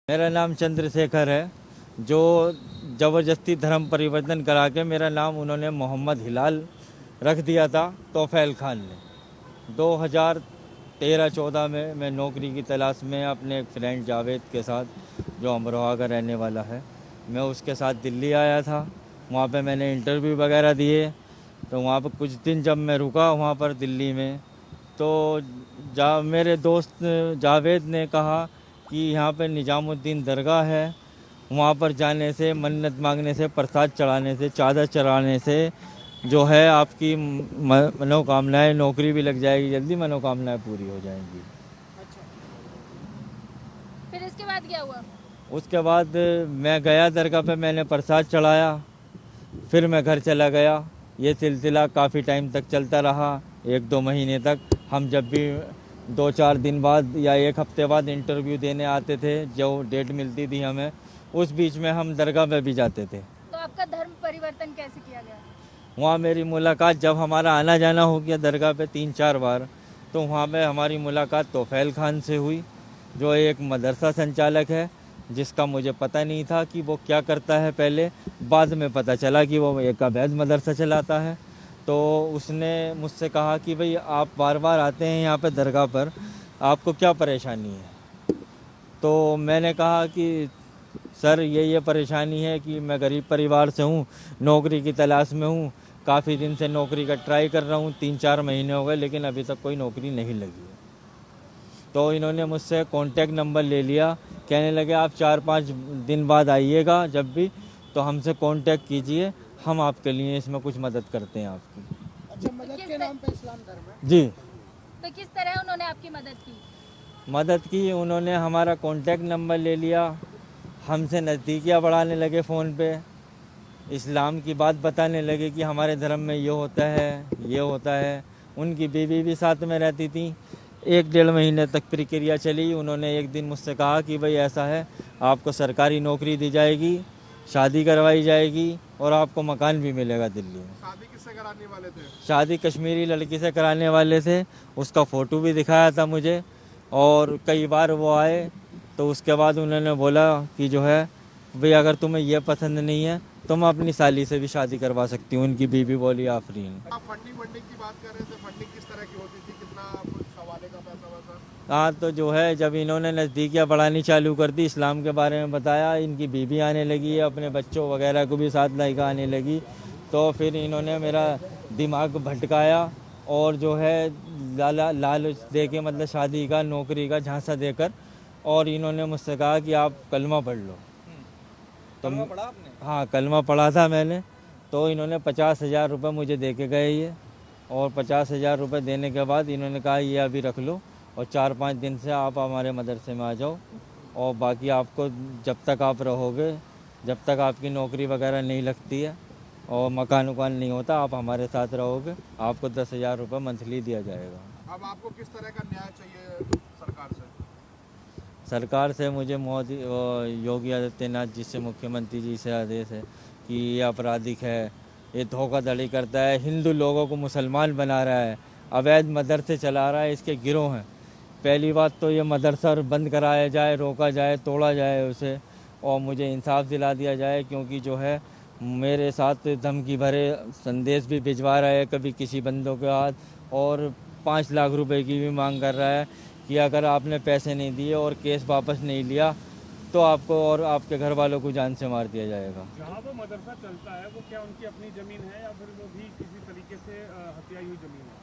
मेरा नाम चंद्रशेखर है। जो ज़बरदस्ती धर्म परिवर्तन करा के मेरा नाम उन्होंने मोहम्मद हिलाल रख दिया था तोफैल खान ने। 2013-14 में मैं नौकरी की तलाश में अपने एक फ्रेंड जावेद के साथ, जो अमरोहा का रहने वाला है, मैं उसके साथ दिल्ली आया था। वहाँ पे मैंने इंटरव्यू वगैरह दिए। तो वहाँ पर कुछ दिन जब मैं रुका वहाँ पर दिल्ली में, तो मेरे दोस्त जावेद ने कहा कि यहाँ पे निजामुद्दीन दरगाह है, वहाँ पर जाने से, मन्नत मांगने से, प्रसाद चढ़ाने से, चादर चढ़ाने से जो है आपकी मनोकामनाएं, नौकरी भी लग जाएगी, जल्दी मनोकामनाएं पूरी हो जाएंगी। अच्छा, फिर इसके बाद क्या हुआ? उसके बाद मैं गया दरगाह पे, मैंने प्रसाद चढ़ाया, फिर मैं घर चला गया। ये सिलसिला काफ़ी टाइम तक चलता रहा, 1-2 महीने तक। हम जब भी 2-4 दिन बाद या 1 हफ्ते बाद इंटरव्यू देने आते थे, जो डेट मिलती थी हमें, उस बीच में हम दरगाह में भी जाते थे। तो आपका धर्म परिवर्तन कैसे किया गया? वहाँ मेरी मुलाकात, जब हमारा आना जाना हो गया दरगाह पे 3-4 बार, तो वहाँ पे हमारी मुलाकात तोफैल खान से हुई, जो एक मदरसा संचालक है, जिसका मुझे पता नहीं था कि वो क्या करता है। पहले बाद में पता चला कि वो एक अवैध मदरसा चलाता है। तो उसने मुझसे कहा कि भाई आप बार बार आते हैं यहाँ पे दरगाह पर, आपको क्या परेशानी है? तो मैंने कहा कि सर ये परेशानी है कि मैं गरीब परिवार से हूँ, नौकरी की तलाश में हूँ, काफ़ी दिन से नौकरी का ट्राई कर रहा हूँ, 3-4 महीने हो गए, लेकिन अभी तक कोई नौकरी नहीं लगी है। तो इन्होंने मुझसे कॉन्टैक्ट नंबर ले लिया, कहने लगे आप 4-5 दिन बाद आइएगा, जब भी तो हमसे कॉन्टैक्ट कीजिए, हम आपके लिए इसमें कुछ मदद करते हैं आपकी। अच्छा, मदद के नाम पे इस्लाम धर्म है? जी, तो किस तरह उन्होंने आपकी मदद की? उन्होंने हमारा कॉन्टैक्ट नंबर ले लिया, हमसे नज़दीकियाँ बढ़ाने लगे फ़ोन पे, इस्लाम की बात बताने लगे कि हमारे धर्म में ये होता है, ये होता है। उनकी बीवी भी साथ में रहती थी। 1-1.5 महीने तक प्रक्रिया चली। उन्होंने एक दिन मुझसे कहा कि भाई ऐसा है, आपको सरकारी नौकरी दी जाएगी, शादी करवाई जाएगी और आपको मकान भी मिलेगा दिल्ली में। शादी किससे कराने वाले थे? शादी कश्मीरी लड़की से कराने वाले थे। उसका फ़ोटो भी दिखाया था मुझे, और कई बार वो आए। तो उसके बाद उन्होंने बोला कि जो है भाई अगर तुम्हें ये पसंद नहीं है, तुम अपनी साली से भी शादी करवा सकती हो। उनकी बीवी बोली आफरीन। आप फंडिंग की बात कर रहे थे, फंडिंग किस तरह की होती थी, कितना कुछ हवाले का पैसा वैसा? हाँ, तो जो है जब इन्होंने नज़दीकियाँ बढ़ानी चालू कर दी, इस्लाम के बारे में बताया, इनकी बीवी आने लगी, अपने बच्चों वगैरह को भी साथ लेकर आने लगी, तो फिर इन्होंने मेरा दिमाग भटकाया और जो है लालच दे के, मतलब शादी का, नौकरी का झांसा देकर, और इन्होंने मुझसे कहा कि आप कलमा पढ़ लो। तो कलमा पढ़ा आपने? हाँ, कलमा पढ़ा था मैंने। तो इन्होंने 50,000 रुपये मुझे दे के गए ये, और 50,000 रुपये देने के बाद इन्होंने कहा ये अभी रख लो, और 4-5 दिन से आप हमारे मदरसे में आ जाओ, और बाकी आपको जब तक आप रहोगे, जब तक आपकी नौकरी वगैरह नहीं लगती है और मकान वकान नहीं होता, आप हमारे साथ रहोगे, आपको 10,000 रुपये मंथली दिया जाएगा। अब आपको किस तरह का न्याय चाहिए सरकार से? सरकार से मुझे मोदी योगी आदित्यनाथ जी से, मुख्यमंत्री जी से आदेश है कि ये आपराधिक है, ये धोखाधड़ी करता है, हिंदू लोगों को मुसलमान बना रहा है, अवैध मदरसे चला रहा है, इसके गिरोह हैं। पहली बात तो ये मदरसा बंद कराया जाए, रोका जाए, तोड़ा जाए उसे, और मुझे इंसाफ दिला दिया जाए, क्योंकि जो है मेरे साथ धमकी भरे संदेश भी भिजवा रहा है कभी किसी बंदों के हाथ, और 5 लाख रुपए की भी मांग कर रहा है कि अगर आपने पैसे नहीं दिए और केस वापस नहीं लिया तो आपको और आपके घर वालों को जान से मार दिया जाएगा। जहाँ वो मदरसा चलता है वो क्या उनकी अपनी ज़मीन है या फिर वो भी किसी तरीके से हत्याई हुई ज़मीन है,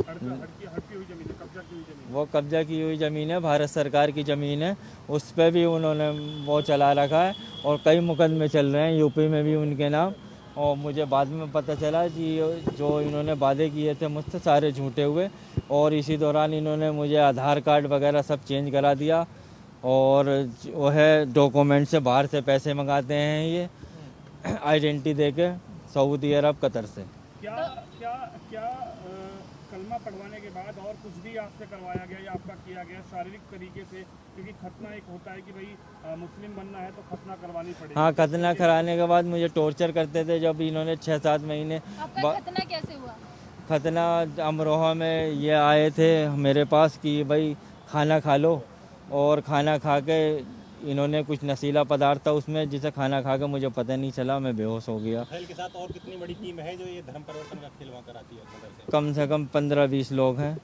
हड़पी हुई ज़मीन है, कब्जा की हुई ज़मीन है? वो कब्जा की हुई ज़मीन है, भारत सरकार की ज़मीन है, उस पर भी उन्होंने वो चला रखा है, और कई मुकदमे चल रहे हैं यूपी में भी उनके नाम। और मुझे बाद में पता चला कि जो इन्होंने वादे किए थे मुझसे सारे झूठे हुए, और इसी दौरान इन्होंने मुझे आधार कार्ड वगैरह सब चेंज करा दिया, और वो है डॉक्यूमेंट से बाहर से पैसे मंगाते हैं ये, आइडेंटिटी देके, सऊदी अरब, कतर से। क्या क्या क्या कलमा पढ़वाने के बाद और कुछ भी आपसे करवाया गया या आपका किया गया शारीरिक तरीके से? क्योंकि खतना एक होता है कि भाई मुस्लिम बनना है तो खतना करवानी पड़ेगी। हाँ, खतना कराने के बाद मुझे टॉर्चर करते थे। जब इन्होंने 6-7 महीने आपका खतना कैसे हुआ? खतना अमरोहा में ये आए थे मेरे पास कि भाई खाना खा लो, और खाना खा के इन्होंने कुछ नशीला पदार्थ था उसमें, जिसे खाना खा के मुझे पता नहीं चला, मैं बेहोश हो गया। खेल के साथ और कितनी बड़ी टीम है जो ये धर्म परिवर्तन का खेल वहाँ कराती है मदरसे? कम से कम 15-20 लोग हैं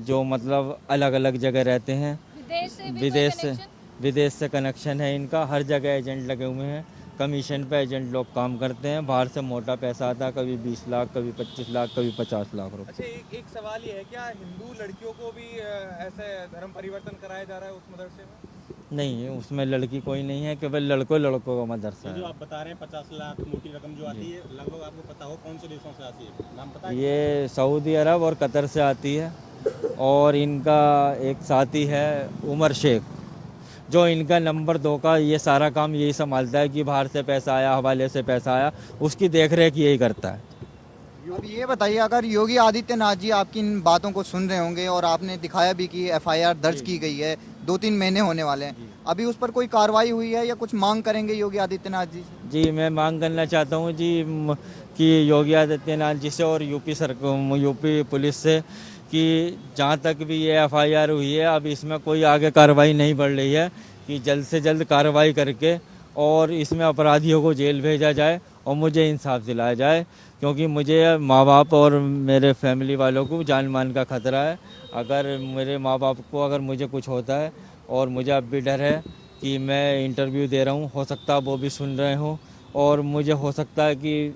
जो मतलब अलग अलग जगह रहते हैं। विदेश से भी विदेश कोई से connection? विदेश से कनेक्शन है इनका, हर जगह एजेंट लगे हुए हैं, कमीशन पे एजेंट लोग काम करते हैं। बाहर से मोटा पैसा आता है, कभी 20 लाख, कभी 25 लाख, कभी 50 लाख रुपए। अच्छा, एक सवाल ये है, क्या हिंदू लड़कियों को भी ऐसे धर्म परिवर्तन कराया जा रहा है उस मदरसे में? नहीं, उसमें लड़की कोई नहीं है, केवल लड़कों का मदरसा ये जो है। आप बता रहे हैं 50 लाख मोटी रकम जो आती है, लगभग आपको पता हो कौन से देशों से आती है? नाम पता है? ये सऊदी अरब और कतर से आती है, और इनका एक साथी है उमर शेख, जो इनका नंबर 2 का ये सारा काम यही संभालता है कि बाहर से पैसा आया, हवाले से पैसा आया, उसकी देखरेख यही करता है। अब ये बताइए, अगर योगी आदित्यनाथ जी आपकी इन बातों को सुन रहे होंगे और आपने दिखाया भी कि एफआईआर दर्ज की गई है, 2-3 महीने होने वाले हैं, अभी उस पर कोई कार्रवाई हुई है या कुछ मांग करेंगे योगी आदित्यनाथ जी? जी, मैं मांग करना चाहता हूँ जी कि योगी आदित्यनाथ जी से और यूपी पुलिस से कि जहाँ तक भी ये एफआईआर हुई है, अब इसमें कोई आगे कार्रवाई नहीं बढ़ रही है, कि जल्द से जल्द कार्रवाई करके और इसमें अपराधियों को जेल भेजा जाए और मुझे इंसाफ दिलाया जाए, क्योंकि मुझे माँ बाप और मेरे फैमिली वालों को जान मान का खतरा है। अगर मेरे माँ बाप को अगर मुझे कुछ होता है, और मुझे अब भी डर है कि मैं इंटरव्यू दे रहा हूँ, हो सकता है वो भी सुन रहे हों, और मुझे हो सकता है कि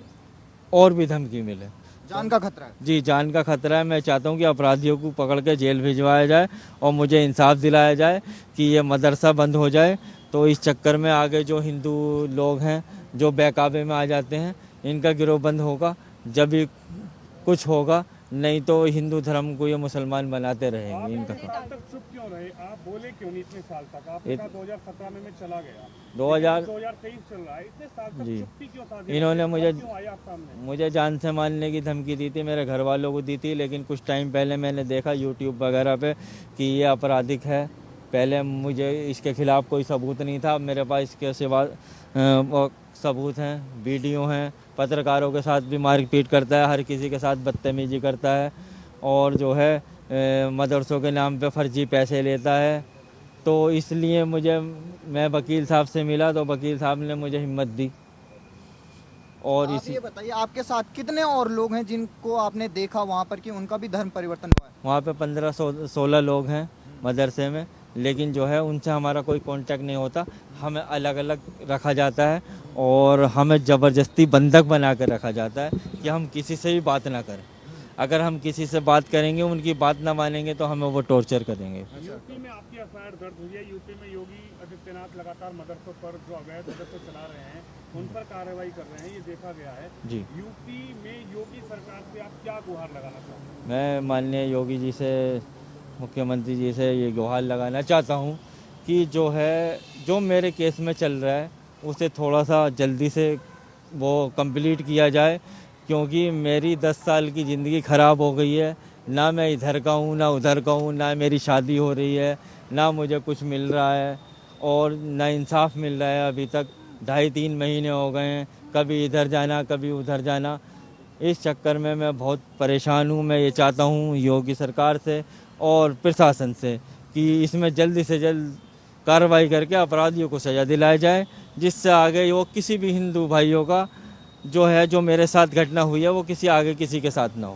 और भी धमकी मिले। जान का खतरा है? जी, जान का खतरा है। मैं चाहता हूँ कि अपराधियों को पकड़ के जेल भिजवाया जाए और मुझे इंसाफ दिलाया जाए कि ये मदरसा बंद हो जाए। तो इस चक्कर में आगे जो हिंदू लोग हैं जो बेकाबे में आ जाते हैं, इनका गिरोह बंद होगा जब भी कुछ होगा, नहीं तो हिंदू धर्म को ये मुसलमान बनाते रहेंगे। इनका इतने साल तक चुप क्यों रहे? आप बोले क्यों नहीं इतने साल तक? आपने कहा 2017 में मैं चला गया, 2023 चल रहा है, इतने साल तक जी। चुप्पी क्यों साधी? इन्होंने मुझे क्यों आए आप सामने? मुझे जान से मारने की धमकी दी थी, मेरे घर वालों को दी थी, लेकिन कुछ टाइम पहले मैंने देखा यूट्यूब वगैरह पे कि ये आपराधिक है। पहले मुझे इसके खिलाफ कोई सबूत नहीं था, अब मेरे पास इसके सिवा सबूत हैं, वीडियो हैं। पत्रकारों के साथ भी मारपीट करता है, हर किसी के साथ बदतमीजी करता है, और जो है मदरसों के नाम पे फर्जी पैसे लेता है। तो इसलिए मैं वकील साहब से मिला, तो वकील साहब ने मुझे हिम्मत दी। और आप इसी ये बताइए, आपके साथ कितने और लोग हैं जिनको आपने देखा वहाँ पर कि उनका भी धर्म परिवर्तन हुआ है? वहाँ पे 15-16 लोग हैं मदरसे में, लेकिन जो है उनसे हमारा कोई कांटेक्ट नहीं होता। हमें अलग अलग रखा जाता है और हमें ज़बरदस्ती बंधक बना कर रखा जाता है कि हम किसी से भी बात ना करें। अगर हम किसी से बात करेंगे, उनकी बात ना मानेंगे, तो हमें वो टॉर्चर करेंगे। यूपी में आपकी एफआईआर दर्ज हुई है। यूपी में योगी आदित्यनाथ लगातार मदरसों पर जो अवैध मदरसे चला रहे हैं, उन पर कार्रवाई कर रहे हैं, ये देखा गया है। जी, यूपी में योगी सरकार से आप क्या गुहार लगाना चाहते हैं? मैं माननीय योगी जी से, मुख्यमंत्री जी से ये गुहार लगाना चाहता हूँ कि जो मेरे केस में चल रहा है उसे थोड़ा सा जल्दी से वो कंप्लीट किया जाए, क्योंकि मेरी 10 साल की ज़िंदगी ख़राब हो गई है। ना मैं इधर का हूँ, ना उधर का हूँ, ना मेरी शादी हो रही है, ना मुझे कुछ मिल रहा है, और ना इंसाफ मिल रहा है। अभी तक 2.5-3 महीने हो गए हैं, कभी इधर जाना, कभी उधर जाना। इस चक्कर में मैं बहुत परेशान हूँ। मैं ये चाहता हूँ योगी सरकार से और प्रशासन से कि इसमें जल्दी से जल्द कार्रवाई करके अपराधियों को सज़ा दिलाया जाए, जिससे आगे वो किसी भी हिंदू भाइयों का जो मेरे साथ घटना हुई है, वो किसी के साथ ना हो।